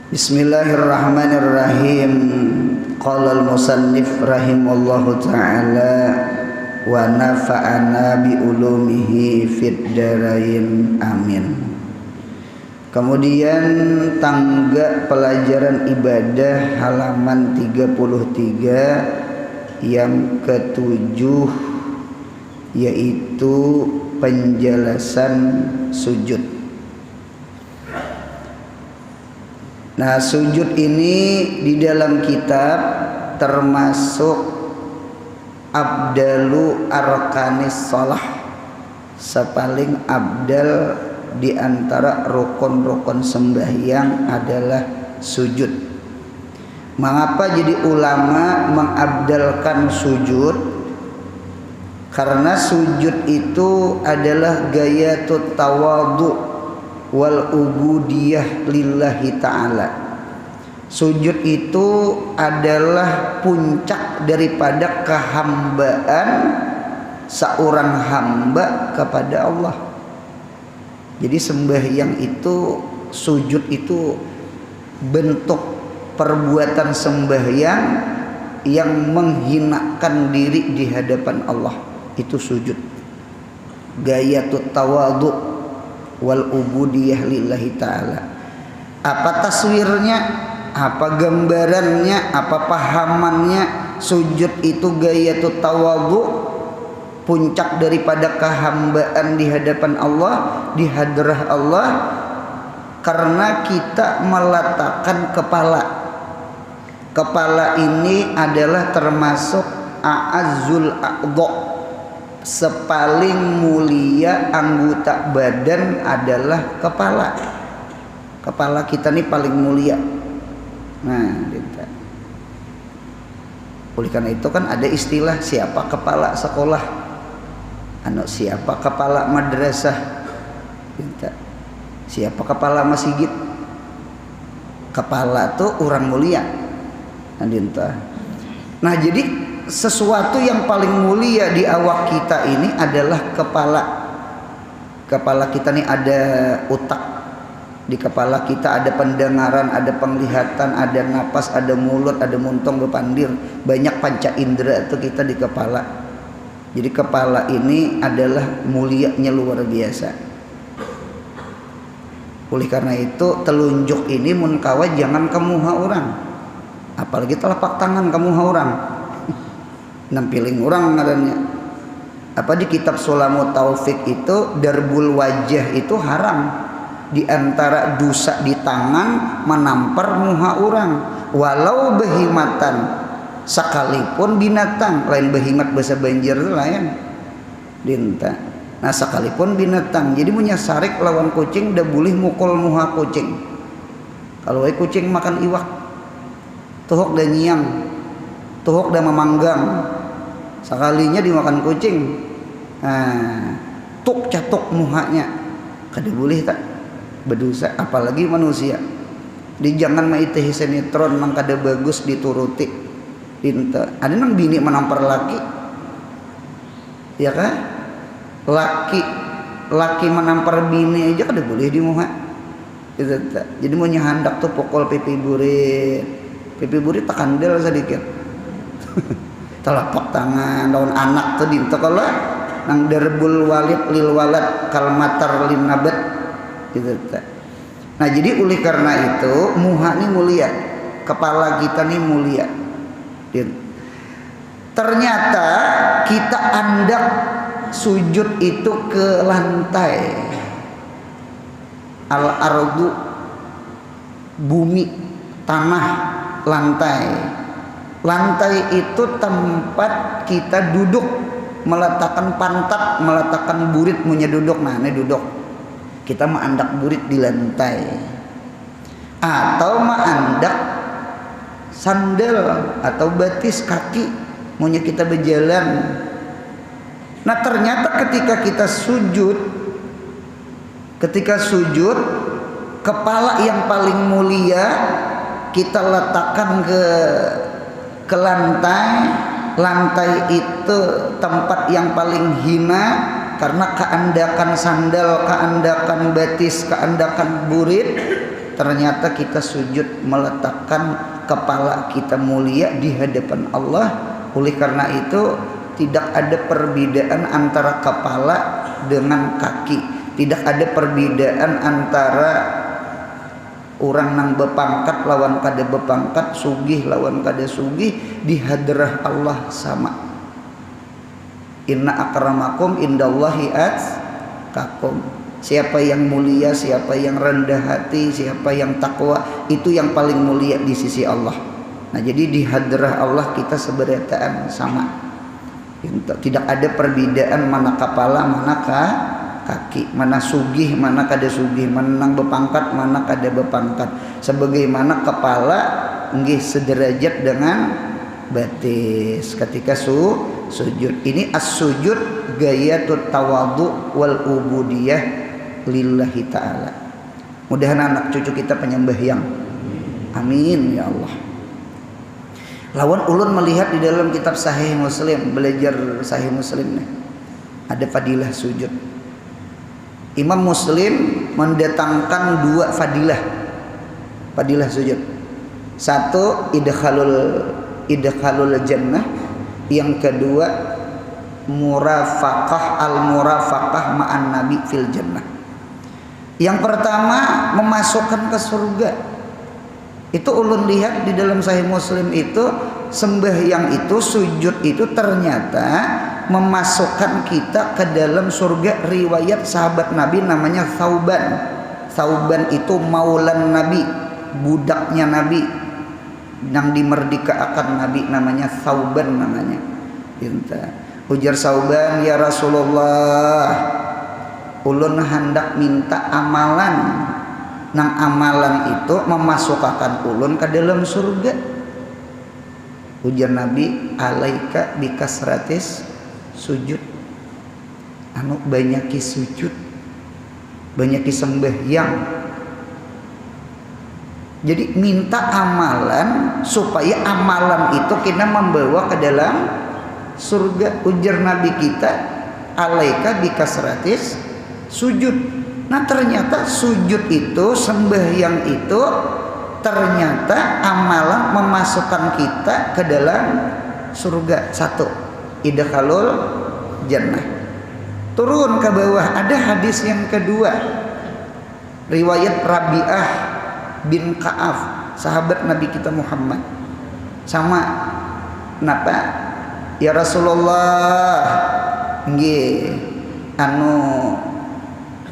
Bismillahirrahmanirrahim. Qala al-musannif rahimallahu ta'ala wa nafa'ana bi ulumihi fid darain amin. Kemudian tangga pelajaran ibadah halaman 33 yang ketujuh, yaitu penjelasan sujud. Nah, sujud ini di dalam kitab termasuk abdalu arkanis shalah, sepaling abdal di antara rukun-rukun sembahyang adalah sujud. Mengapa jadi ulama mengabdalkan sujud? Karena sujud itu adalah gayatut tawadhu wal ubudiyah lillahi ta'ala. Sujud itu adalah puncak daripada kehambaan seorang hamba kepada Allah. Jadi sembahyang itu, sujud itu bentuk perbuatan sembahyang yang menghinakan diri di hadapan Allah. Itu sujud. Gayatut tawadhu wal ubudiyah lillahi ta'ala. Apa taswirnya, apa gambarannya, apa pahamannya? Sujud itu gayatut tawadhu, puncak daripada kehambaan di hadapan Allah, di hadrah Allah, karena kita meletakkan kepala. Kepala ini adalah termasuk a'azzul a'dha, sepaling mulia anggota badan adalah kepala. Kepala kita ini paling mulia. Nah, gitu. Oleh karena itu kan ada istilah siapa kepala sekolah, siapa kepala madrasah, gitu. Siapa kepala masjid. Kepala tuh orang mulia. Nah, jadi sesuatu yang paling mulia di awak kita ini adalah kepala. Kepala kita ini ada otak. Di kepala kita ada pendengaran, ada penglihatan, ada napas, ada mulut, ada muntung, bepandir. Banyak panca indera itu kita di kepala. Jadi kepala ini adalah mulianya luar biasa. Oleh karena itu telunjuk ini mun kawa jangan kamuha orang. Apalagi telapak tangan kamuha orang. Nampiling orang ngaranya. Apa di kitab Sulamut Taufik itu darbul wajah itu haram. Di antara dosa di tangan menampar muha orang, walau behimatan, sekalipun binatang. Lain behimat bahasa Banjar itu lain dinta. Nah, sekalipun binatang. Jadi punya sarik lawan kucing udah boleh mukul muha kucing. Kalau kucing makan iwak, tuhok dan nyiang, tuhok dan memanggang, sekalinya dimakan kucing, tuk catuk muhanya, kada boleh tak berdosa, apalagi manusia. Di jangan maitih sinetron nang kada bagus dituruti. Dinta ada nang bini menampar laki, ya kan? Laki menampar bini aja kada boleh dimuha. Jadi mau nyahandak tuh pokol pipi burit takandel sedikit. Telapak tangan daun anak tuh dinta kalau nang darbul walid lil walad kalmatar lin nabat gitu. Nah, jadi oleh karena itu muha ini mulia, kepala kita ini mulia. Ternyata kita andak sujud itu ke lantai. Al ardu, bumi, tanah, lantai. Lantai itu tempat kita duduk, meletakkan pantat, meletakkan burit punya duduk. Nah, ini duduk. Kita mengandak burit di lantai. Atau mengandak sandal atau batis kaki punya kita berjalan. Nah, ternyata ketika kita sujud, kepala yang paling mulia kita letakkan ke lantai. Lantai itu tempat yang paling hina karena keandakan sandal, keandakan batis, keandakan burit. ternyata kita sujud meletakkan kepala kita mulia di hadapan Allah. Oleh karena itu tidak ada perbedaan antara kepala dengan kaki, tidak ada perbedaan antara orang nang bepangkat lawan kada bepangkat, sugih lawan kada sugih, di hadrah Allah sama. Inna akramakum indallahi atqakum. Siapa yang mulia, siapa yang rendah hati, siapa yang takwa, itu yang paling mulia di sisi Allah. Nah, jadi di hadrah Allah kita seberataan sama. Tidak ada perbedaan mana kepala, mana kaki, mana sugih, mana kada sugih, mana nang bepangkat, mana kada bepangkat. Sebagaimana kepala nggih sederajat dengan batis ketika sujud. Ini as-sujud gayatut tawadhu wal ubudiyah lillahi ta'ala. Mudahan anak cucu kita penyembah yang amin ya Allah. Lawan ulun melihat di dalam kitab Sahih Muslim, belajar Sahih Muslim nih, ada fadilah sujud. Imam Muslim mendatangkan dua fadilah sujud. Satu idkhalul jannah, yang kedua al-murafaqah ma'an nabi fil jannah. Yang pertama memasukkan ke surga. Itu ulun lihat di dalam Sahih Muslim itu, sembahyang itu, sujud itu ternyata memasukkan kita ke dalam surga. Riwayat sahabat Nabi namanya Thauban itu maulan Nabi, budaknya Nabi yang dimerdekakan Nabi, namanya Thauban namanya. Ujar Thauban, ya Rasulullah, ulun hendak minta amalan. Nang amalan itu memasukkan ulun ke dalam surga. Ujar Nabi, alaika bikasratis sujud. Anu banyaki sujud, banyaki sembahyang. Jadi minta amalan supaya amalan itu kita membawa ke dalam surga. Ujar Nabi kita, alaika bikasratis sujud. Nah, ternyata sujud itu, sembahyang itu ternyata amalan memasukkan kita ke dalam surga. Satu, idkhalul jannah. Turun ke bawah, ada hadis yang kedua, riwayat Rabi'ah bin Ka'af, sahabat Nabi kita Muhammad. Sama napa? Ya Rasulullah, nggih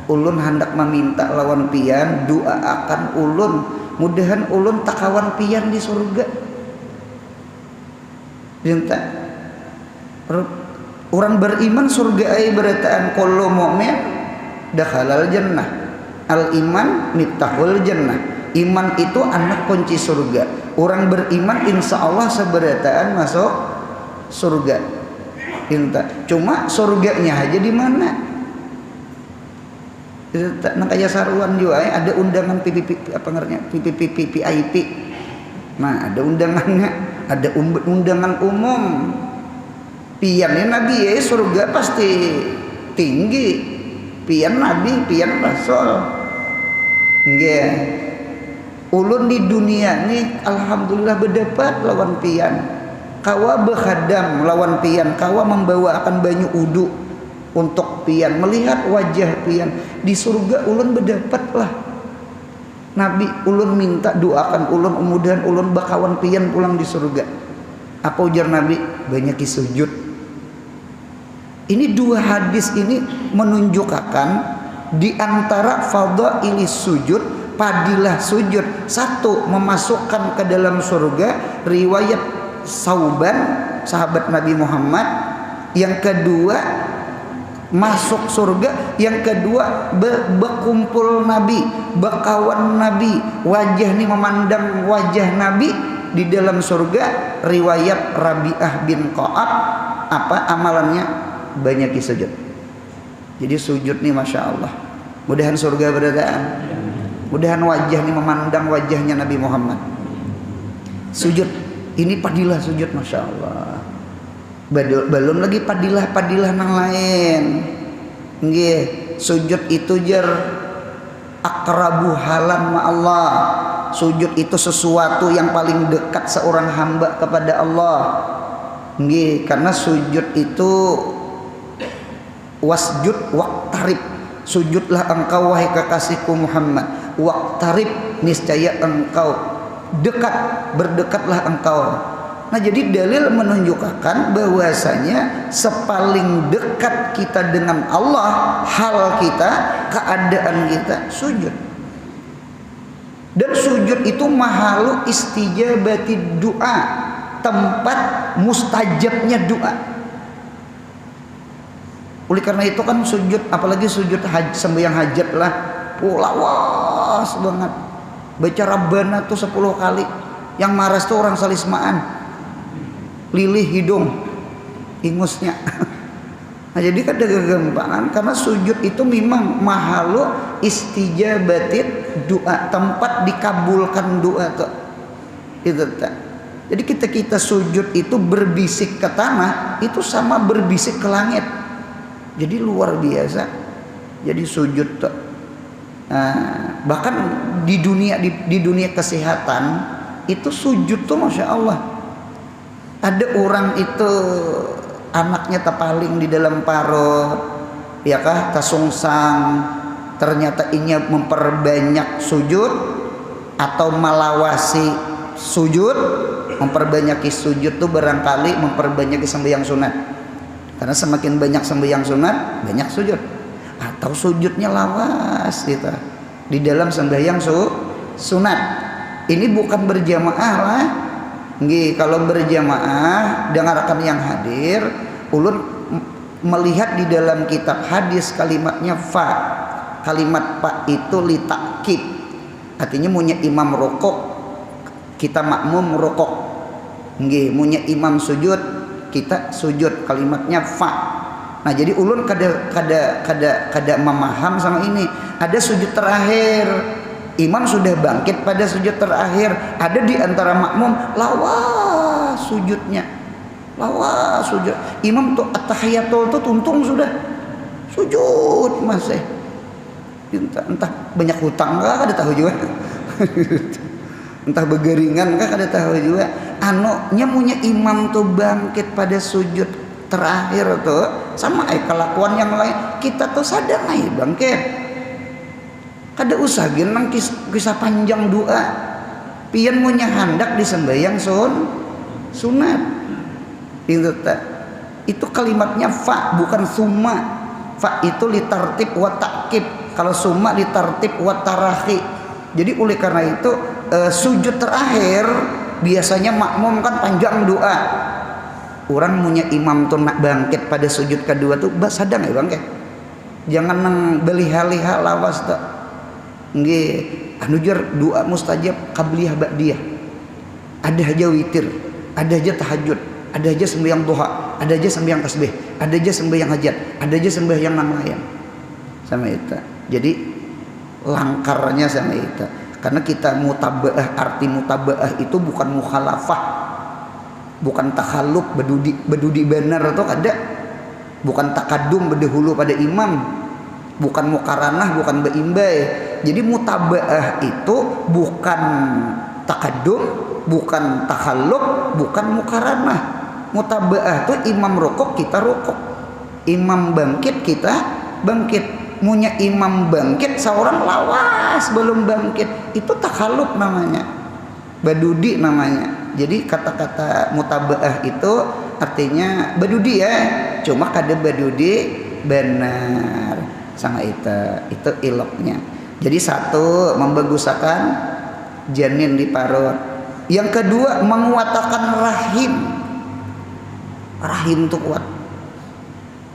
ulun hendak meminta lawan pian, doa akan ulun, mudahan ulun takawan pian di surga. Minta orang beriman surga ai berataan kullu mu'min dakhalal jannah. Al iman miftahul jannah. Iman itu anak kunci surga. Orang beriman insya Allah seberataan masuk surga. Minta. Cuma surganya aja di mana? Nang kaya saruan juga ada undangan VIP. Nah, ada undangannya, ada undangan umum. Piannya Nabi ya surga pasti tinggi. Pian Nabi, pian Rasul. Nggih. Ulun di dunia nih alhamdulillah berdapat lawan pian. Kawa berkhadam lawan pian, kawa membawa akan banyu udu untuk pian, melihat wajah pian. Di surga ulun berdapatlah Nabi. Ulun minta doakan ulun, mudahan ulun bakawan pian pulang di surga. Apa ujar Nabi? Banyak sujud. Ini dua hadis ini menunjukkan di antara fadhailis sujud, padilah sujud. Satu, memasukkan ke dalam surga, riwayat Thauban sahabat Nabi Muhammad. Yang kedua, masuk surga. Yang kedua, berkumpul Nabi, berkawan Nabi, wajah ini memandang wajah Nabi di dalam surga. Riwayat Rabi'ah bin Ka'ab, apa amalannya? Banyak sujud. Jadi sujud nih masya Allah, mudahan surga berataan, mudahan wajah ini memandang wajahnya Nabi Muhammad. Sujud ini padilah sujud masya Allah. Belum lagi padilah nang lain. Nggih, sujud itu jar aqrabu halan ma Allah. Sujud itu sesuatu yang paling dekat seorang hamba kepada Allah. Nggih, karena sujud itu wasjud waqtarib. Sujudlah engkau wahai kekasihku Muhammad. Waqtarib, niscaya engkau dekat, berdekatlah engkau. Nah, jadi dalil menunjukkan bahwasanya sepaling dekat kita dengan Allah, hal kita, keadaan kita sujud. Dan sujud itu mahalu istijabati doa, tempat mustajabnya doa. Oleh karena itu kan sujud, apalagi sujud sembahyang hajat lah, lawas banget. Baca Rabbana tuh 10 kali. Yang maras tuh orang salismaan, lilih hidung, ingusnya. Nah, jadi kan ada kegampangan karena sujud itu memang mahalu istijabatid doa, tempat dikabulkan doa tuh. Itu tak. Jadi kita sujud itu berbisik ke tanah, itu sama berbisik ke langit. Jadi luar biasa. Jadi sujud tuh. Nah, bahkan di dunia kesehatan itu sujud tuh masya Allah. Ada orang itu anaknya terpaling di dalam parut, ya kah, tasungsang, ternyata ini memperbanyak sujud atau melawasi sujud. Memperbanyaki sujud tuh barangkali memperbanyak sembahyang sunat, karena semakin banyak sembahyang sunat banyak sujud, atau sujudnya lawas gitu di dalam sembahyang sunat. Ini bukan berjamaah lah. Nggih, kalau berjamaah dengarkan yang hadir, ulun melihat di dalam kitab hadis kalimatnya fa. Kalimat fa itu litakid. Artinya munya imam rokok, kita makmum rokok. Nggih, munya imam sujud, kita sujud. Kalimatnya fa. Nah, jadi ulun kada memaham sama ini. Ada sujud terakhir. Imam sudah bangkit pada sujud terakhir. Ada di antara makmum lawas sujudnya, lawas sujud. Imam tuh at-tahiyatul tuh tuntung sudah sujud masih. Entah banyak hutang kah kada tahu juga. Entah begeringan kah kada tahu juga. Nya punya imam tuh bangkit pada sujud terakhir tuh sama kelakuan yang lain. Kita tuh sadar bangkit. Kada usah genang kisah panjang doa. Pian punya handak di sembahyang sunat. Itu kalimatnya fa, bukan summa. Fa itu litartib wa ta'kib. Kalau summa litartib wa tarahi. Jadi oleh karena itu sujud terakhir biasanya makmum kan panjang doa. Orang punya imam tuh nak bangkit pada sujud kedua tuh sadang ya bangkit. Jangan nang beliha-liha lawas tuh. Nggih, anu jar doa mustajab qabliyah ba'diyah. Ada aja witir, ada aja tahajud, ada aja sembahyang duha, ada aja sembahyang tasbih, ada aja sembahyang hajat, ada aja sembahyang nang layan. Sama itu. Jadi langkarnya sama itu. Karena kita mutabaah, arti mutabaah itu bukan mukhalafah. Bukan takhalluf bedudi benar atau ada. Bukan takadum berdahulu pada imam. Bukan mukaranah, bukan beimbai. Jadi mutabaah itu bukan takadum, bukan takhalluf, bukan mukaranah. Mutabaah itu imam rokok kita rokok, imam bangkit kita bangkit. Munya imam bangkit seorang lawas belum bangkit, itu takhalluf namanya, badudi namanya. Jadi kata-kata mutabaah itu artinya badudi ya, cuma kada badudi benar. Sama itu iloknya. Jadi satu, membagusakan janin di parut. Yang kedua, menguatakan rahim. Rahim itu kuat.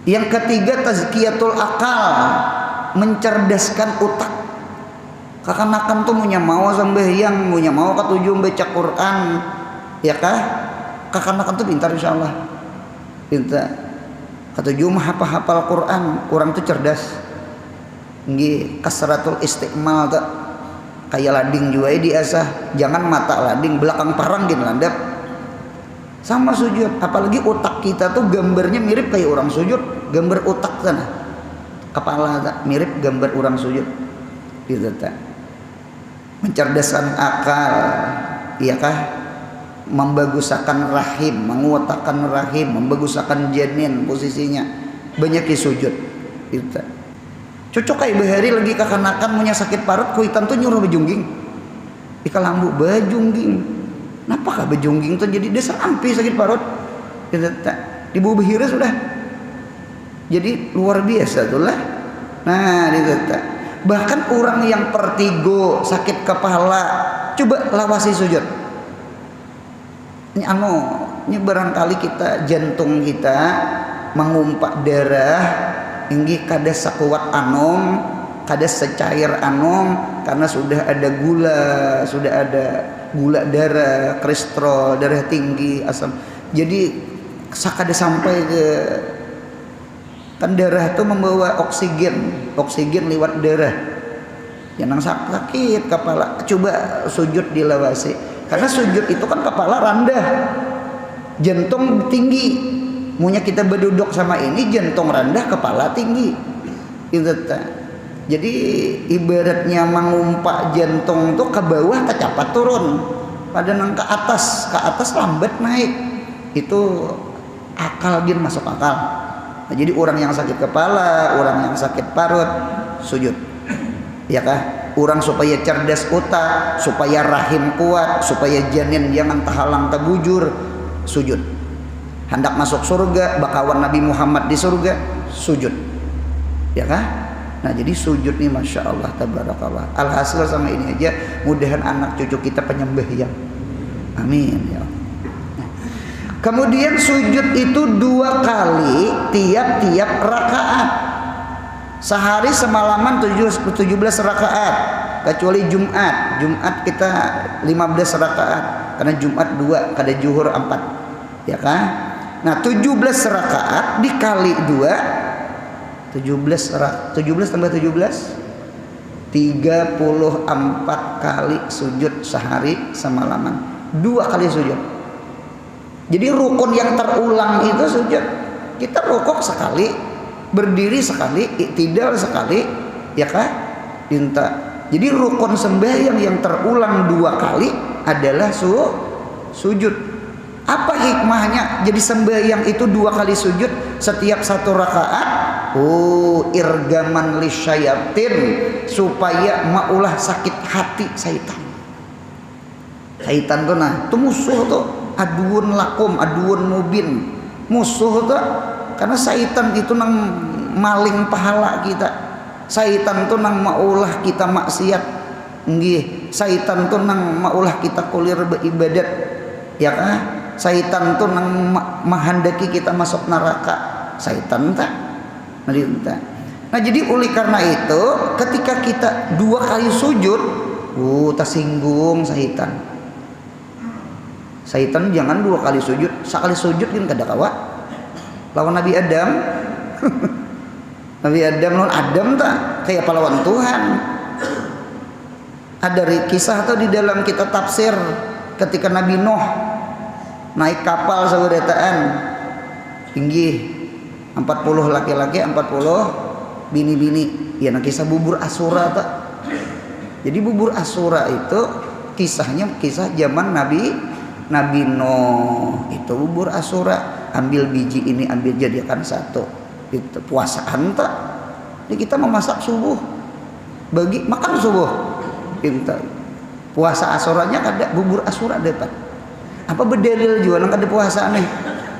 Yang ketiga, tazkiyatul akal, mencerdaskan otak. Kakanakan tuh punya mau sembahyang, punya mau ketujuh baca Quran, ya kah? Kakanakan tuh pintar insyaallah. Pintar. Ketujuh mah hafal Quran, orang tuh cerdas. Nggih, kasratul istiqmal tak kayak lading juga diasah. Jangan mata lading belakang parang gini landap. Sama sujud, apalagi otak kita tuh gambarnya mirip kayak orang sujud. Gambar otak sana, kepala tak mirip gambar orang sujud. gitu tak. Mencerdaskan akal, iya kah? Membaguskan rahim, menguatkan rahim, membaguskan janin posisinya. Banyak sujud gitu tak. Cocok kayak bahari lagi kakanakan punya sakit parut kuitan tuh nyuruh bejungging. Ika lambu bejungging. Napa kah bejungging tuh jadi desa ampi sakit parut? Gitu tak. Di bawah bahira sudah. Jadi luar biasa tuh lah. Nah, gitu tak. Bahkan orang yang pertigo sakit kepala, coba lawasi sujud. Ini barangkali kita jantung kita mengumpak darah, inggih kada sekuat anom, kada secair anom, karena sudah ada gula darah, kolesterol, darah tinggi, asam. Jadi sakada sampai ke kan darah itu membawa oksigen lewat darah. Yang sakit kepala, coba sujud dilawasi. Karena sujud itu kan kepala rendah, jantung tinggi. Maunya kita berduduk sama ini jantung rendah, kepala tinggi. Gitu. Jadi ibaratnya mengumpak jantung tuh ke bawah kecapat turun, pada nang ke atas lambat naik. Itu akal gin masuk akal. Nah, jadi orang yang sakit kepala, orang yang sakit parut, sujud. Ya kah? Orang supaya cerdas otak, supaya rahim kuat, supaya janin jangan tahalang tabujur, sujud. Hendak masuk surga, bakawan Nabi Muhammad di surga, sujud. Ya kah? Nah, jadi sujud nih Masya Allah, tabarakallah. Alhasil sama ini aja, mudahan anak cucu kita penyembah. Amin ya. Kemudian sujud itu 2 kali tiap-tiap rakaat. Sehari semalaman 17 rakaat, kecuali Jumat. Jumat kita 15 rakaat, karena Jumat 2, kada zuhur 4. Ya kan? Nah, 17 rakaat dikali 2, 17 tambah 17, 34 kali sujud sehari semalaman. 2 kali sujud. Jadi rukun yang terulang itu sujud. Kita rukuk sekali, berdiri sekali, iktidal sekali, ya kah? Jadi rukun sembahyang yang terulang 2 kali adalah sujud. Apa hikmahnya? Jadi sembahyang itu 2 kali sujud setiap 1 rakaat. Irgaman lisyayatin, supaya maulah sakit hati syaitan. Syaitan tuh itu musuh tuh, aduun lakum, aduun mubin, musuh tuh. Karena syaitan itu nang maling pahala kita. Syaitan tuh nang maulah kita maksiat. Nggih, syaitan tuh nang maulah kita kulir beribadat. Ya kan? Syaitan tuh nang menghendaki kita masuk neraka. Syaitan tak. Nah, jadi oleh karena itu ketika kita 2 kali sujud, tersinggung syaitan. Syaitan jangan 2 kali sujud, sekali sujud kan kada kawa. Lawan Nabi Adam. Nabi Adam lawan Adam tak kayak pahlawan Tuhan. Ada kisah tuh di dalam kitab tafsir ketika Nabi Nuh naik kapal saudarataan tinggi 40 laki-laki 40 bini-bini. Ya, nah kisah bubur Asura tak. Jadi bubur Asura itu kisahnya kisah zaman Nabi Nuh. Itu bubur Asura, ambil biji ini, ambil jadikan satu. Itu puasaan tak. Jadi kita memasak subuh, bagi makan subuh. Kita puasa Asuranya kada, bubur Asura dapat. Apa berdalil juga nang kada puasa nih?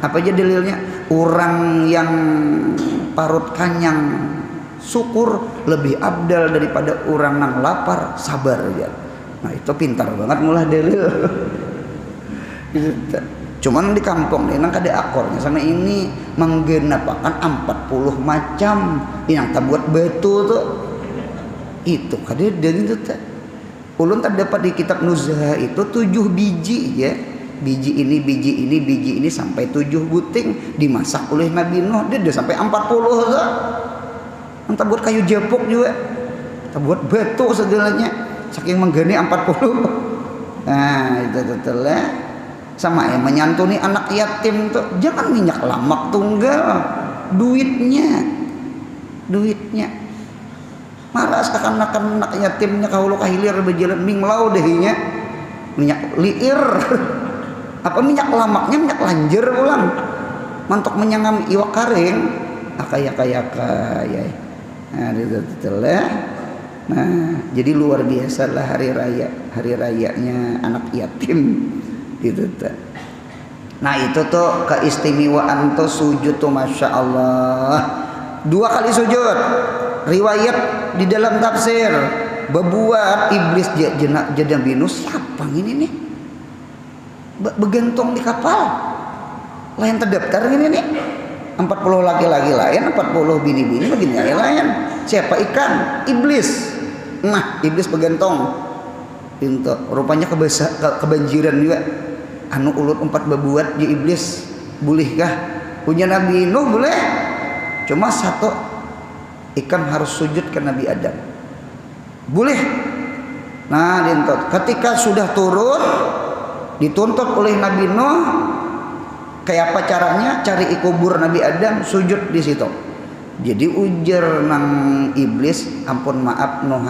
Apa aja dalilnya? Orang yang parut kanyang syukur lebih abdal daripada orang nang lapar sabar ya. Nah, itu pintar banget mulah dalil. Cuman di kampung ini nang kada akornya sama ini menggenapakan 40 macam yang tak buat batu tuh. Itu kada dalil tuh. Ulun terdapat di kitab Nuzha itu 7 biji ya. Biji ini sampai 7 buting dimasak oleh Nabi Nuh. Dia sampai 40 tuh. Entah buat kayu jepuk juga, entah buat batu segalanya, saking menggani 40. Nah, itu telah sama yang menyantuni anak yatim tuh, jangan minyak lamak tunggal, duitnya. maras anak yatimnya kahulu kahilir bejalan minglau dehinya minyak liir apa minyak lamaknya minyak lanjer ulang mantok menyangam iwak karing kaya nah itulah. Nah jadi luar biasa lah hari rayanya anak yatim gitu tuh. Nah itu tuh keistimewaan tuh sujud tuh masya Allah 2 kali sujud. Riwayat di dalam tafsir bebuat iblis jeda binus siapa ini nih begentong di kapal lain terdaftar ini nih 40 laki-laki lain 40 bini-bini begini lain siapa ikan iblis. Nah iblis begentong itu rupanya kebanjiran juga anu ulut 4 bebuat di iblis bolehkah punya Nabi Nuh boleh cuma 1 ikan harus sujud ke Nabi Adam boleh. Nah dituntut ketika sudah turun dituntut oleh Nabi Nuh kayak apa caranya cari kubur Nabi Adam sujud di situ. Jadi ujar nang iblis ampun maaf Nuh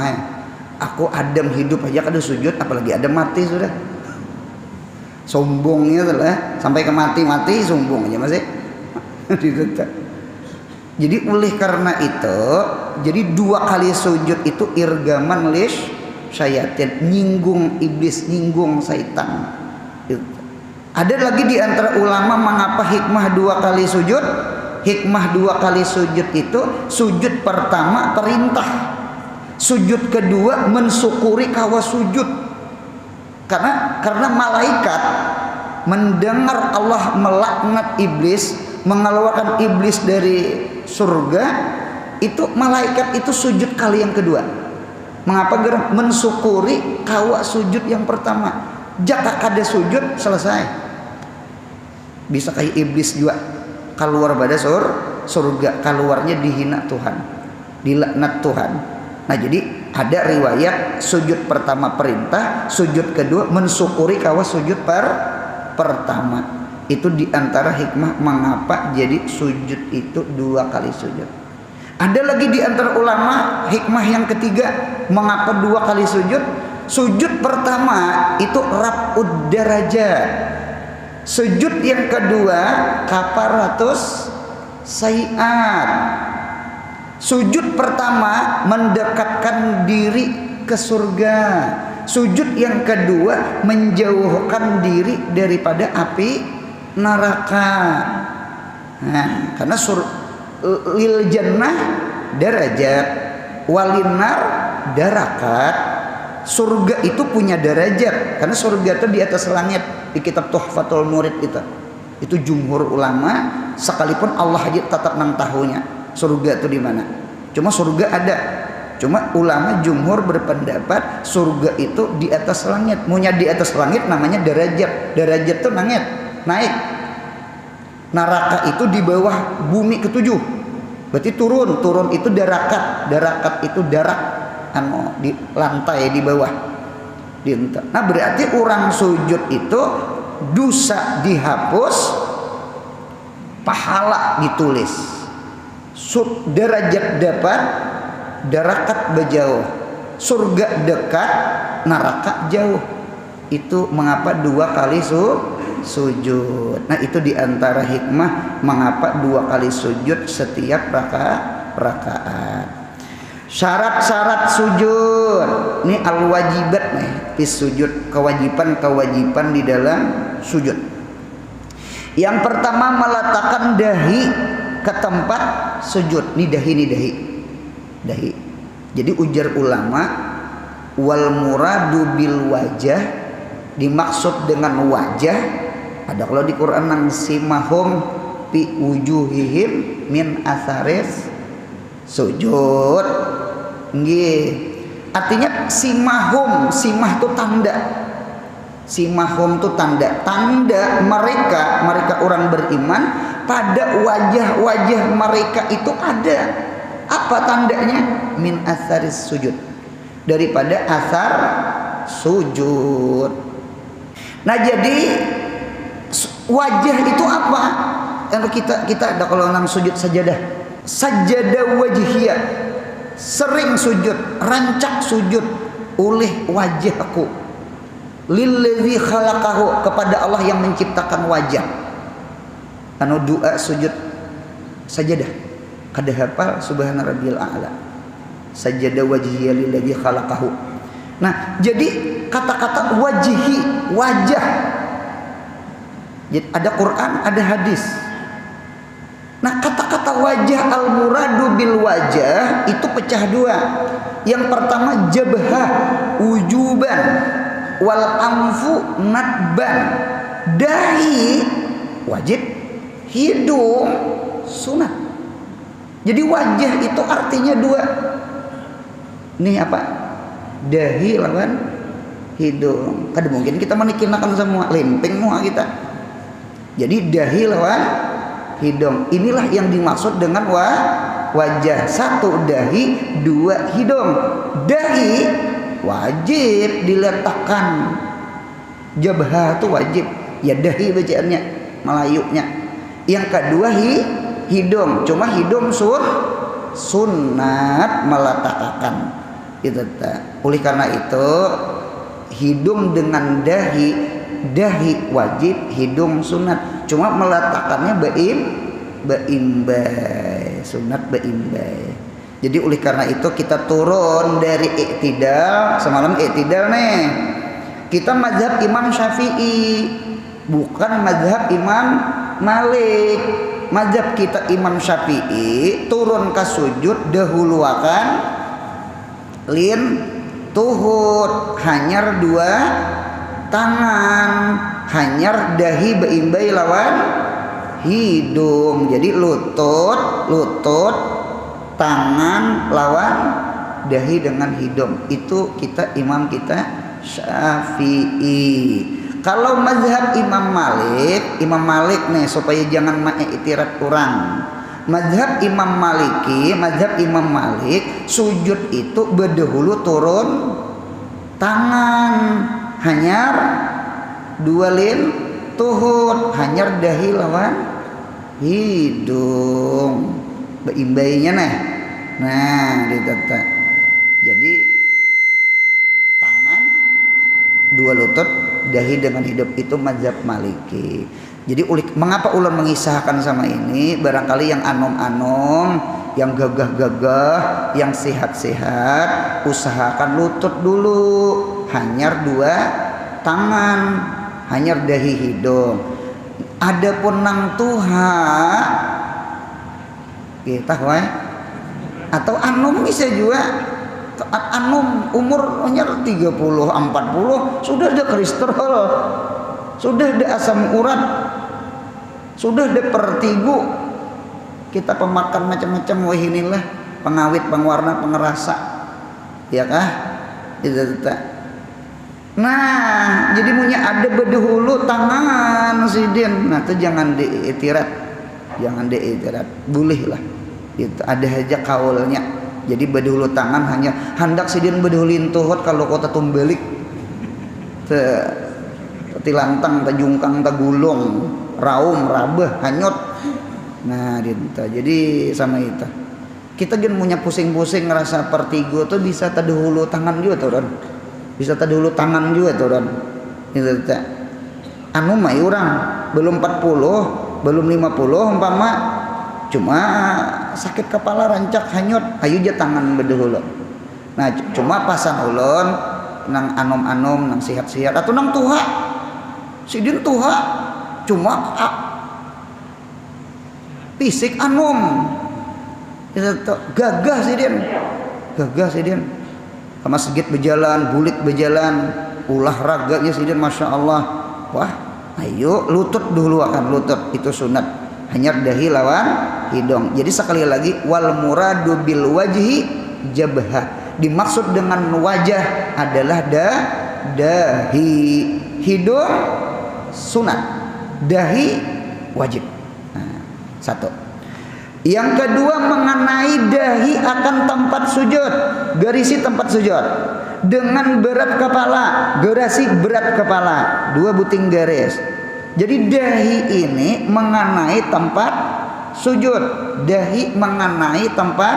aku Adam hidup aja kada sujud apalagi Adam mati sudah sombongnya lah sampai ke mati sombong aja masih dituntut. Jadi oleh karena itu jadi 2 kali sujud itu irgaman lish syayatin nyinggung iblis nyinggung syaitan. Ada lagi di antara ulama mengapa hikmah 2 kali sujud. Hikmah 2 kali sujud itu sujud pertama perintah, sujud kedua mensyukuri kawa sujud. Karena malaikat mendengar Allah melaknat iblis, mengeluarkan iblis dari surga, itu malaikat itu sujud kali yang kedua. Mengapa gerak mensyukuri kawa sujud yang pertama. Jaka kada sujud selesai. Bisa kayak iblis juga keluar pada surga, keluarnya dihina Tuhan, dilaknat Tuhan. Nah jadi ada riwayat sujud pertama perintah, sujud kedua mensyukuri kawa sujud pertama. Itu diantara hikmah mengapa jadi sujud itu 2 kali sujud. Ada lagi diantara ulama hikmah yang ketiga mengapa 2 kali sujud. Sujud pertama itu raf'ud darajat. Sujud yang kedua kafaratus sayiat. Sujud pertama mendekatkan diri ke surga. Sujud yang kedua menjauhkan diri daripada api neraka. Nah, karena lil jannah darajat walinar darakat. Surga itu punya derajat karena surga itu di atas langit. Di kitab Tuhfatul Murid itu jumhur ulama sekalipun Allah aja tetap nang tahunya surga itu di mana. Cuma surga ada. Cuma ulama jumhur berpendapat surga itu di atas langit. Maunya di atas langit namanya derajat. Derajat itu langit, naik. Neraka itu di bawah bumi ketujuh. Berarti turun itu darakat. Darakat itu darak di lantai di bawah. Nah berarti orang sujud itu dosa dihapus, pahala ditulis, derajat dapat, darakat berjauh, surga dekat, neraka jauh. Itu mengapa 2 kali sujud. Nah itu diantara hikmah mengapa 2 kali sujud setiap rakaat. Syarat-syarat sujud ini al-wajibat nih di sujud, kewajiban di dalam sujud. Yang pertama meletakkan dahi ke tempat sujud. Ini dahi. Jadi ujar ulama wal muradu bil wajah, dimaksud dengan wajah ada kalau di Quran nang simahum fi wujuhihim min atharis sujud. Nggih. Artinya simah itu tanda. Simahum itu tanda mereka orang beriman pada wajah-wajah mereka itu ada. Apa tandanya? Min atharis sujud. Daripada athar sujud. Nah, jadi wajah itu apa? Kalau kita ada kalau nang sujud sajadah wajhiyah. sering sujud, rancak sujud oleh wajahku lilladzi khalaqahu, kepada Allah yang menciptakan wajah. Anu doa sujud sajadah kada hafal subhana rabbiyal a'la, sajada wajhiya lilladzi khalaqahu. Nah, jadi kata-kata wajhi, wajah, jadi ada Quran, ada hadis. Nah, kata-kata wajah, al-muradu bil wajah itu pecah dua. Yang pertama jabhah, wujuban, wal anfu nadban. Dahi wajib, hidung sunat. Jadi wajah itu artinya dua. Nih apa? Dahi lawan hidung. Kada mungkin kita menikinakan semua, lempeng semua kita. Jadi dahi lawan hidung. Inilah yang dimaksud dengan wajah. Satu dahi, dua hidung. Dahi wajib diletakkan. Jabhah itu wajib. Ya dahi bacaannya, Melayunya. Yang kedua hidung. Cuma hidung sunat meletakkan. Itu. Oleh karena itu hidung dengan dahi wajib, hidung sunat. Cuma meletakkannya beimbai, sunat beimbai. Jadi oleh karena itu kita turun dari i'tidal. Semalam i'tidal nih. Kita mazhab Imam Syafi'i, bukan mazhab Imam Malik. Mazhab kita Imam Syafi'i turun ke sujud dahulu akan lin tuhut, hanyar dua tangan, hanyar dahi beimbai lawan hidung. Jadi lutut tangan lawan dahi dengan hidung. Itu kita imam kita Syafi'i. Kalau mazhab Imam Malik nih, supaya jangan mengiktirat orang. Mazhab Imam Malik sujud itu berdahulu turun tangan, hanyar dua lin tuhut, hanyar dahi lawan hidung beimbainya nah ditata. Jadi tangan dua lutut, dahi dengan hidup, itu mazhab Maliki. Jadi mengapa ulun mengisahkan sama ini? Barangkali yang anom-anom, yang gagah-gagah, yang sehat-sehat, usahakan lutut dulu, hanyar dua tangan, hanyar dahi hidung. Adapun nang tuha kita atau anom bisa juga. Anum umur hanya 30 40 sudah ada kolesterol, sudah ada asam urat, sudah ada pertigu. Kita pemakan macam-macam, wah inilah pengawet, pengwarna, pengerasa, ya kah? Nah, jadi punya ada bedahulu tangan sidin. Nah, itu jangan diitirat, boleh lah. Itu ada aja kaulnya. Jadi bedahulu tangan hanya hendak sidin bedahulin tuhut kalau kota tumbalik te lantang, te jungkang, te gulung, raum, rabeh, hanyut. Nah, gitu. Jadi sama itu. Kita gen punya pusing-pusing ngerasa pertigo tuh bisa terdahulu tangan juga tuh, bisa terdahulu tangan juga tuh, gitu. Anu mah orang belum 40, belum 50 umpama cuma sakit kepala rancak hanyut, ayo aja tangan bedahulu. Nah, cuma pasan ulun nang anom-anom, nang sihat-sihat atau nang tuha. Sidin tuha cuma fisik anom. Itu gagah sidin. Ke masjid berjalan, bulik berjalan, olahraganya sidin masya Allah. Wah, ayo lutut dulu akan lutut, itu sunat. Hanyar dahi lawan hidung. Jadi sekali lagi wal muradu bil wajhi jabhah. Dimaksud dengan wajah adalah dahi, hidung sunat, dahi wajib. Nah, satu. Yang kedua mengenai dahi akan tempat sujud, garisi tempat sujud dengan berat kepala, garasi berat kepala, dua buting garis. Jadi dahi ini mengenai tempat sujud, dahi mengenai tempat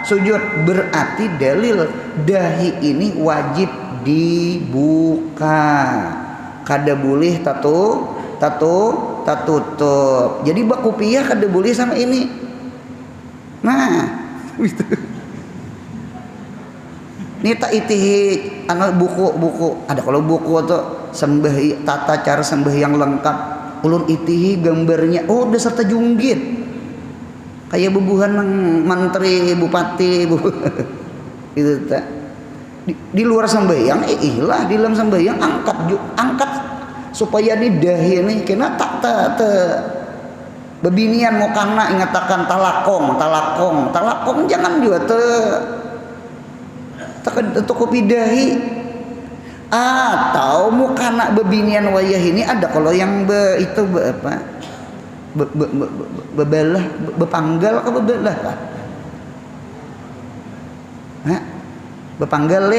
sujud. Berarti dalil dahi ini wajib dibuka, kada boleh tatutup. Jadi bakupiah kada boleh sama ini. Nah gitu. Nita itihi buku ada kalau buku tuh tata cara sembahyang lengkap ulun itihi gambarnya udah serta junggit kayak bubuhan menteri bupati itu tak di luar sembahyang ilah di dalam sembahyang angkat supaya di dahi ini kena tak bebinian mau kana ingatakan talakong jangan juga kopi dahi atau mukana bebinian wayah ini ada kalau yang bebelah bepanggal ke bebelah bepanggal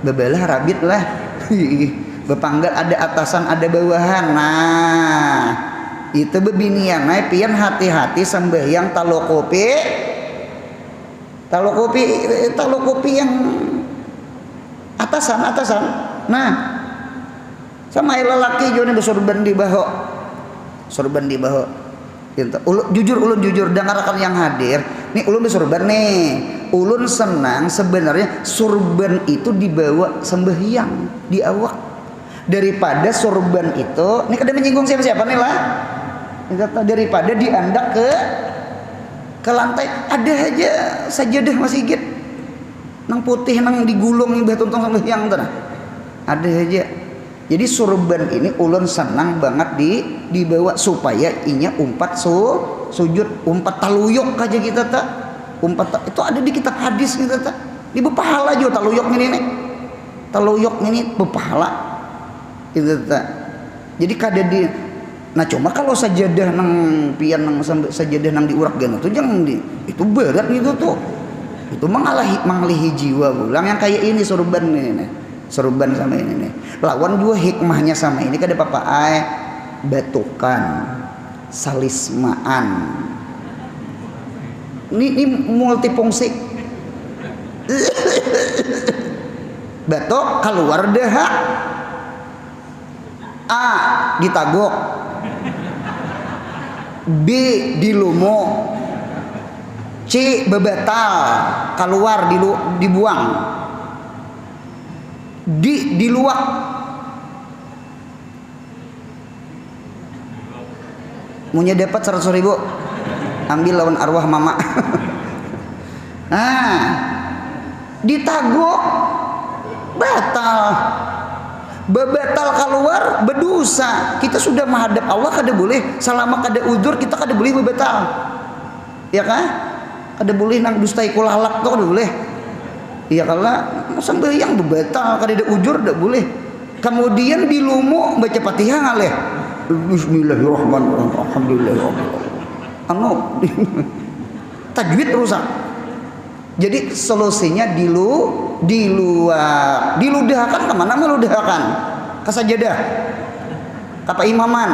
bebelah rabit lah bepanggal ada atasan ada bawahan. Nah itu bebinian pian hati-hati sembahyang talokopi yang atasan. Nah sama lelaki juga nih bersorban di baho ulun jujur dengarkan yang hadir nih ulun bersorban nih ulun senang sebenarnya sorban itu dibawa sembahyang di awak daripada sorban itu ini kada menyinggung siapa nih lah daripada diandak ke lantai ada aja sajadah masjid nang putih nang digulung imbah tuntung sembahyang tanah ada aja. Jadi surban ini ulun senang banget dibawa supaya inya umpat sujud umpat taluyuk aja kita tak umpat itu ada di kitab hadis kita tak di bepahala juga taluyuk ini bepahala itu tak. Jadi kada di nah cuma kalau sajadah nang pian nang sajadah nang diurak gana tuh jangan itu berat gitu tuh itu mengalihi jiwa ulang yang kayak ini surban nih surban sama ini nih lawan juga hikmahnya sama ini kada apa batukan salismaan ini multifungsi batuk keluar dahak A ditagok B dilumo C bebatal keluar dibuang D diluak punya dapat 100.000 ambil lawan arwah mama nah ditagok batal bebatal keluar berdosa kita sudah menghadap Allah kada boleh selama kada udzur kita kada boleh bebatal ya kan kada boleh nang dustai kulalak tuh kada boleh iya kalau sembahyang bebatal kada ada udzur kada boleh kemudian dilumu baca Fatihah ngaleh bismillahirrahmanirrahim alhamdulillah tajwid rusak. Jadi solusinya diludahkan kemana meludahkan ke sajadah apa imaman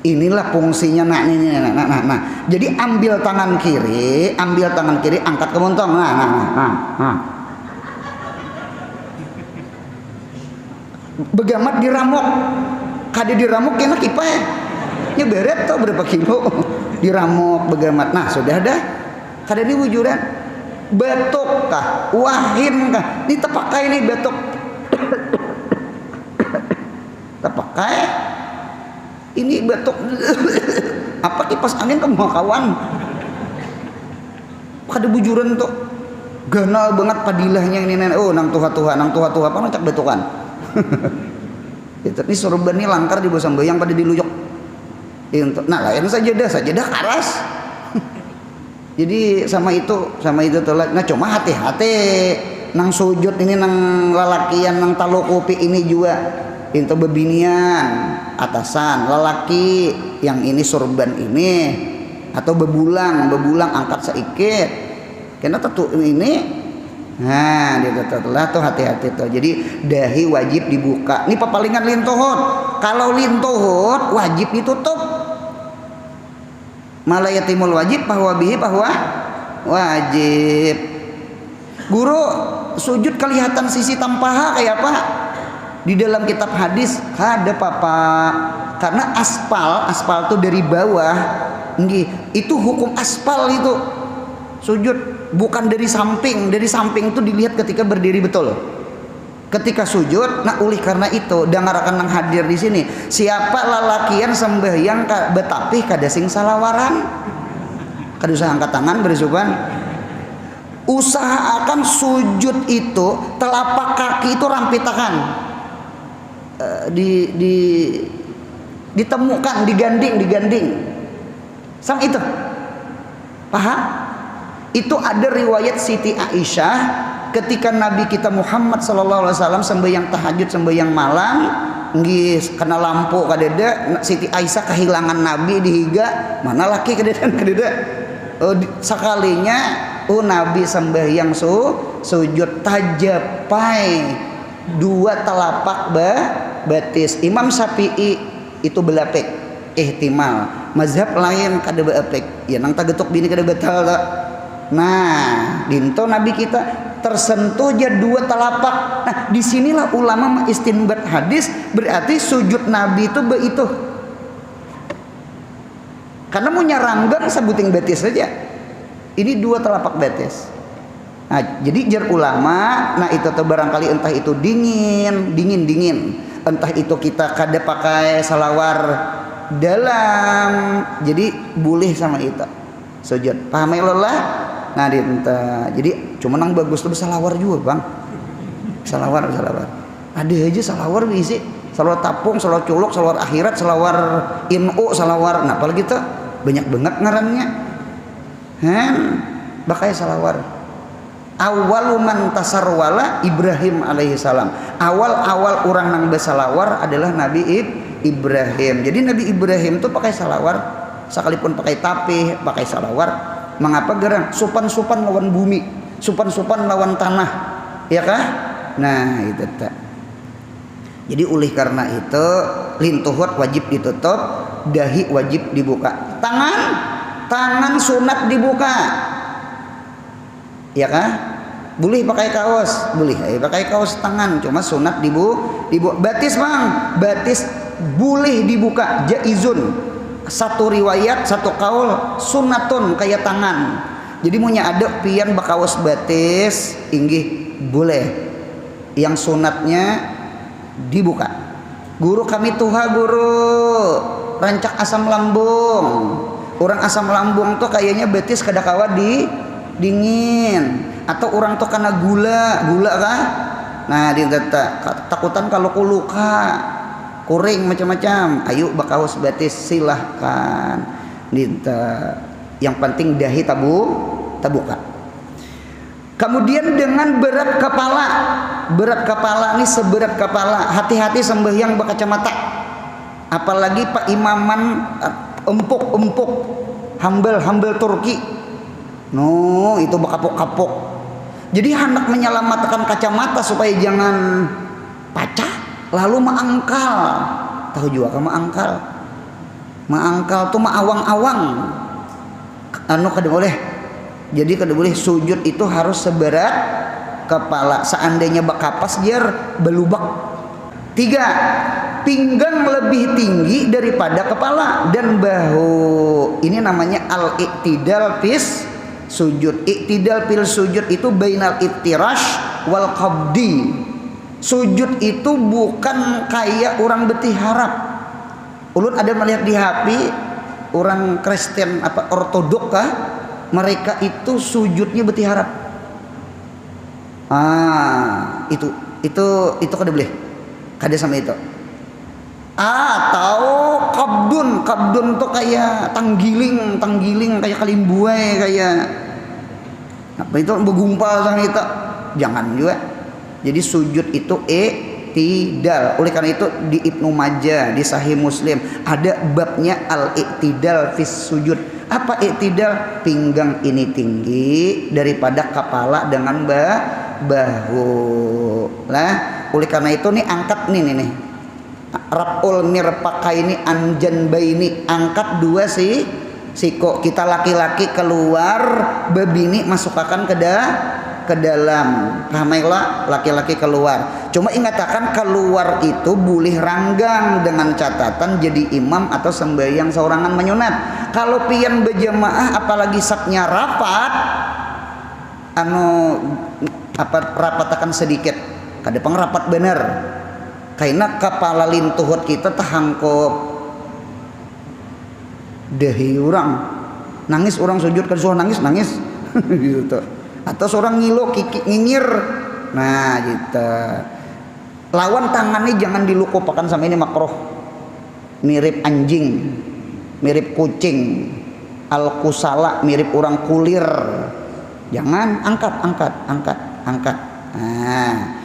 inilah fungsinya nah jadi ambil tangan kiri angkat ke montong nah begamat diramuk kada diramuk kena kipai nya beret tau berapa kilo diramuk begamat nah sudah dah kada ini wujudan batuk kah wahin kah ini terpakai nih batuk terpakai ini batuk apa kipas angin kemau kawan kada bujuran tuh ganal banget padilahnya ini oh nang tuha apa ngacak batukan ini sorban ini langkar di bawah sembahyang pada diluyuk nah lain sajadah karas jadi sama itu telat nah cuma hati-hati nang sujud ini nang lalakian nang talukupi ini juga itu bebinian atasan lelaki yang ini sorban ini atau bebulang angkat sedikit karena tentu ini nah dia telah tuh hati-hati tuh jadi dahi wajib dibuka ini papalingan lintuhut kalau lintuhut wajib ditutup malah yatimul wajib bahwa wajib. Guru, sujud kelihatan sisi tampaha kayak apa? Di dalam kitab hadis ada papa. Karena aspal tuh dari bawah, itu hukum aspal itu sujud, bukan dari samping. Dari samping itu dilihat ketika berdiri betul. Ketika sujud, nah oleh karena itu dangarakan nang hadir di sini. Siapa lalakian sembahyang betapih kada sing salawaran, kada usah angkat tangan berisuban. Usahakan sujud itu telapak kaki itu rampitakan, ditemukan, diganding. Sama itu, paham? Itu ada riwayat Siti Aisyah. Ketika Nabi kita Muhammad sallallahu alaihi wasallam sembahyang tahajud, sembahyang malam, nggih kena lampu kadeda, Siti Aisyah kehilangan Nabi dihiga, mana laki kadeda. Sekalinya Nabi sembahyang sujud tajapai dua telapak batis. Imam Syafi'i itu belapek ihtimal, mazhab lain kada beapek. Ya nang tagetuk bini kada batal tak. Nah, dinto Nabi kita tersentuh aja dua telapak. Nah, disinilah ulama istinbat hadis, berarti sujud Nabi itu karena mau nyaranggang sebuting betis saja. Ini dua telapak betis. Nah, jadi jar ulama, nah itu tuh barangkali entah itu dingin, entah itu kita kada pakai salawar dalam, jadi boleh sama itu sujud. Paham ya lah? Nah, jadi cuma nang bagus tuh salawar juga bang, salawar. Ada aja salawar bisi, salawar tapung, salawar culuk, salawar akhirat, salawar inu, salawar. Nah, apalagi tuh banyak banget ngarannya. Bakal salawar. Awaluman tasarwala Ibrahim alaihissalam. Awal orang nang bersalawar adalah Nabi Ibrahim. Jadi Nabi Ibrahim tuh pakai salawar, sekalipun pakai tapih, pakai salawar. Mengapa gerang? Supan-supan lawan bumi, supan-supan lawan tanah, ya kah? Nah itu tak. Jadi oleh karena itu lintuhut wajib ditutup, dahi wajib dibuka, tangan sunat dibuka, ya kah? Boleh pakai kaos, boleh pakai kaos tangan, cuma sunat dibuka. Batis bang, batis boleh dibuka, jaizun. Satu riwayat, satu kaul sunatun kayak tangan. Jadi punya ada pian bakawas batis, inggih boleh. Yang sunatnya dibuka. Guru kami tuha guru rancak asam lambung. Orang asam lambung tuh kayaknya betis kada kawa dingin. Atau orang tuh karena gula kah? Nah takutan kalau luka kuring macam-macam, ayo bakaus batis silahkan. Yang penting dahi tabuka. Kemudian dengan berat kepala ini seberat kepala, hati-hati sembahyang berkacamata. Apalagi pak imaman empuk hambal Turki. No, itu bakapok-kapok. Jadi hendak menyelamatkan kacamata supaya jangan pacah. Lalu maangkal, tahu juga kan maangkal tuh maawang-awang, kada boleh. Jadi kada boleh sujud itu harus seberat kepala. Seandainya bakapas jar belubak. 3, pinggang lebih tinggi daripada kepala dan bahu. Ini namanya al-iktidal fis sujud. Iktidal fil sujud itu bainal iftirash wal qabdi. Sujud itu bukan kayak orang bertiharap. Ulun ada melihat di HP orang Kristen ortodok kah? Mereka itu sujudnya bertiharap. Itu kada boleh. Kada sama itu. Atau kabdun tuh kayak tanggiling kayak kalimbuai kayak apa itu bergumpal sama itu. Jangan juga. Jadi sujud itu iktidal. Oleh karena itu di Ibnu Majah, di Sahih Muslim ada babnya al-iktidal fis sujud. Apa iktidal? Pinggang ini tinggi daripada kepala dengan bahu. Lah, oleh karena itu nih angkat nih. Raf'ul mirfaqaini anjan baini, angkat dua Siko kita laki-laki keluar, bebini masukkan ke dalam. Pahamailah laki-laki keluar. Cuma ingatakan keluar itu boleh ranggang dengan catatan jadi imam atau sembahyang seorangan menyunat. Kalau pian berjamaah apalagi saknya rapat, rapatakan sedikit. Kada pengrapat bener. Karena kepala lintuhut kita tahangkop dahi orang nangis, orang sujud kan suruh nangis gitu, atau seorang ngilo nyinyir, nah gitu. Lawan tangannya jangan dilukupakan sama ini makroh, mirip anjing, mirip kucing, al-kusala mirip orang kulir, jangan angkat. Nah,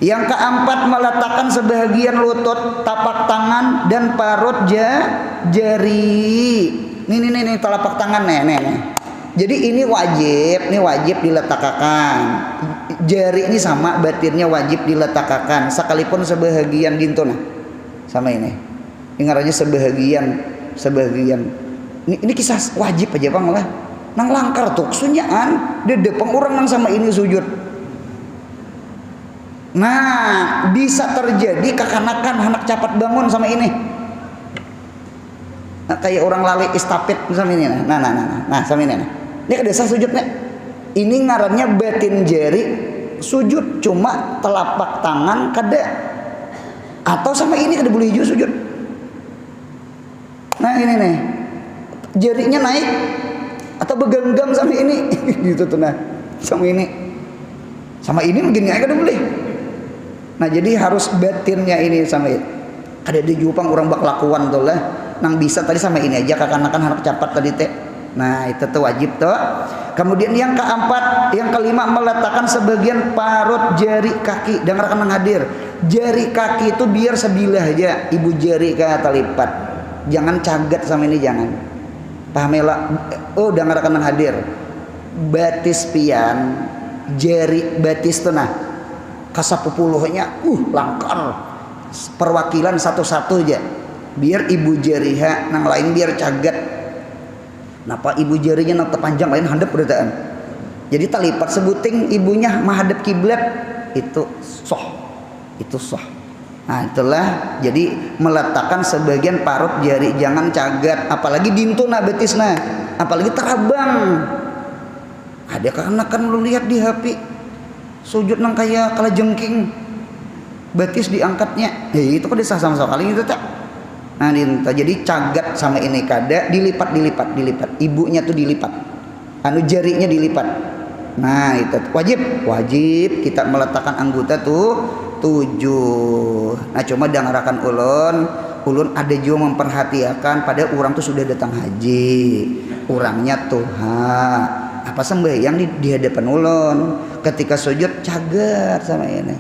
yang keempat meletakkan sebahagian lutut, tapak tangan dan parut jari. Nih telapak tangan nih. Jadi ini wajib diletakkan. Jari ini sama batinnya wajib diletakkan sekalipun sebahagian gitu nah. Sama ini. Ingat aja sebahagian. Ini kisah wajib aja Bang lah. Nang langkar tuh sunyaan de depeng orang nang sama ini sujud. Nah, bisa terjadi kekanakan anak cepat bangun sama ini. Nah, kayak orang lali istapit sama ini. Nah, sama ini. Ini kedesa sujudnya. Ini ngarannya batin jari sujud, cuma telapak tangan kada. Atau sama ini kada boleh hijau sujud. Nah, ini nih. Jarinya naik atau begenggam sama ini. Gitu tuh nah. Sama ini begini aja kada boleh. Nah jadi harus batinnya ini sama ada di Jepang orang bak lakuan tuh lah nang bisa tadi sama ini aja kakanakan harap cepat tadi teh. Nah itu tuh wajib tuh. Kemudian yang keempat, yang kelima meletakkan sebagian parut jari kaki dan rekan hadir. Jari kaki itu biar sebilah aja, ibu jari kata lipat. Jangan cagat sama ini jangan. Pahamela, oh dan rekan hadir. Batis pian, jari batis tuh nah. Kasapupuluhnya langkar perwakilan satu-satu aja biar ibu jariha nang lain biar cagat. Napa ibu jarinya nang terpanjang lain handap berdaan. Jadi talipat sebuting ibunya menghadap kiblat itu soh. Nah itulah jadi meletakkan sebagian parut jari jangan cagat apalagi dintuna betisna apalagi terabang. Ada kan lu lihat di HP sujud nang kayak kala jengking batis diangkatnya itu kok disah sama sekali itu tak. Nah jadi cagat sama ini kada dilipat ibunya tuh dilipat jarinya dilipat. Nah itu wajib kita meletakkan anggota tuh 7. Nah cuma dengarakan ulun ada juga memperhatikan pada orang tuh sudah datang haji orangnya tuh apa sembahyang di hadapan ulun ketika sujud cagar sama ini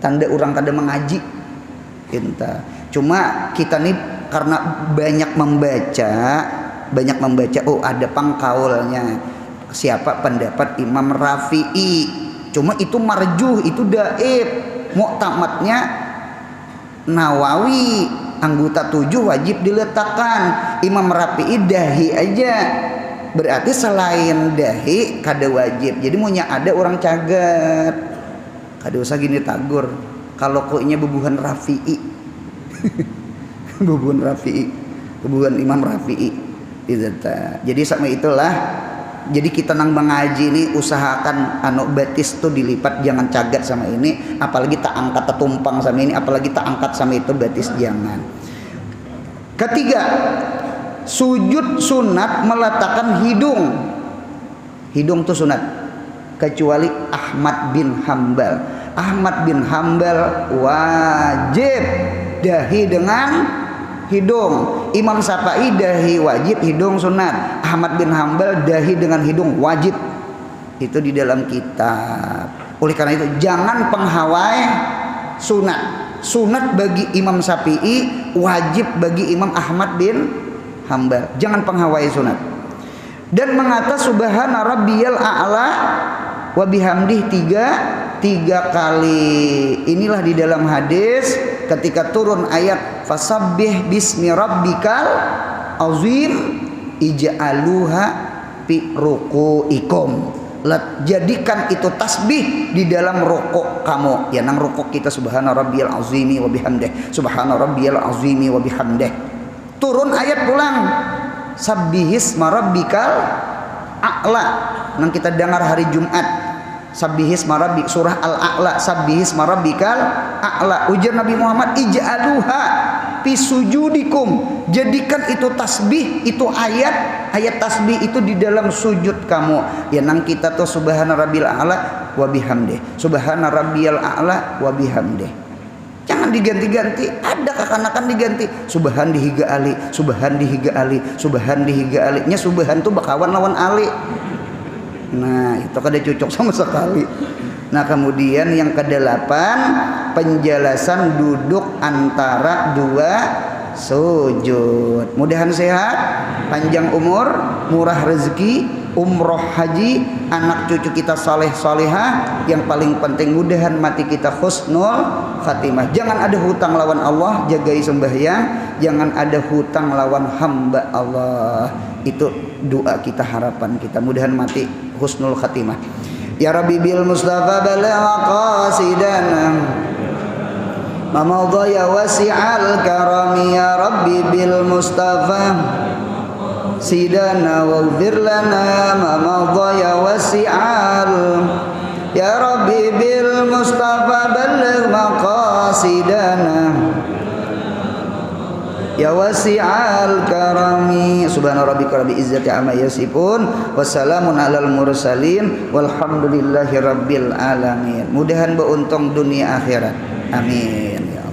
tanda orang kada mengaji kita. Cuma kita nih karena banyak membaca oh ada pangkaulnya siapa pendapat Imam Rafi'i cuma itu marjuh itu daib muktamadnya Nawawi anggota 7 wajib diletakkan. Imam Rafi'i dahi aja berarti selain dahi kada wajib. Jadi munya ada orang cagat kada usah gini tagur kalau koknya bebuhan Rafi'i bebuhan Imam Rafi'i itu. Jadi sama itulah jadi kita nang mengaji ini usahakan batis tuh dilipat jangan cagat sama ini apalagi tak angkat tumpang sama ini apalagi tak angkat sama itu batis jangan. Ketiga sujud sunat meletakkan hidung tuh sunat kecuali Ahmad bin Hambal wajib dahi dengan hidung. Imam Syafi'i dahi wajib hidung sunat. Ahmad bin Hambal dahi dengan hidung wajib. Itu di dalam kitab. Oleh karena itu jangan penghawai sunat bagi Imam Syafi'i wajib bagi Imam Ahmad bin Hambal, jangan penghawai sunat. Dan mengata subhana rabbiyal a'la wa bihamdih tiga kali. Inilah di dalam hadis ketika turun ayat fasabbih bismi rabbikal azim ij'aluha fi ruku'ikum. Jadikan itu tasbih di dalam rukuk kamu. Ya nang rukuk kita subhana rabbiyal azimi wa bihamdih, subhana rabbiyal azimi wa bihamdih. Turun ayat pulang, sabbihisma rabbikal a'la. Nang kita dengar hari Jumat, sabbihisma rabbik, surah al-a'la, sabbihisma rabbikal a'la. Ujar Nabi Muhammad, ij'aluha fi sujudikum. Jadikan itu tasbih, itu ayat tasbih itu di dalam sujud kamu. Ya nang kita tuh subhana rabbil a'la wa bihamdih, subhana rabbiyal a'la wa bihamdih. Jangan diganti-ganti. Ada kekanakan diganti subhan dihiga ali, subhan dihiga ali, subhan dihiga ali. Nya subhan tuh bakawan lawan ali. Nah itu kada cocok sama sekali. Nah kemudian yang ke-8, penjelasan duduk antara dua sujud. Mudahan sehat, panjang umur, murah rezeki, umroh haji, anak cucu kita saleh salehah. Yang paling penting mudahan mati kita husnul khatimah. Jangan ada hutang lawan Allah, jagai sembahyang. Jangan ada hutang lawan hamba Allah. Itu doa kita, harapan kita, mudahan mati husnul khatimah. Ya Rabbi bil Mustafa balagha qasidana Mamadha ya wasi'al karami. Ya Rabbi bil Mustafa sidana waghfir lana mamadha ya wasi'al. Ya Rabbi bil Mustafa balagh maqasidana ya wasi'al karami. Subhana rabbika rabbil izzati amma yasifun, wassalamun alal mursalin, walhamdulillahi rabbil alamin. Mudahan beruntung dunia akhirat. Amin ya.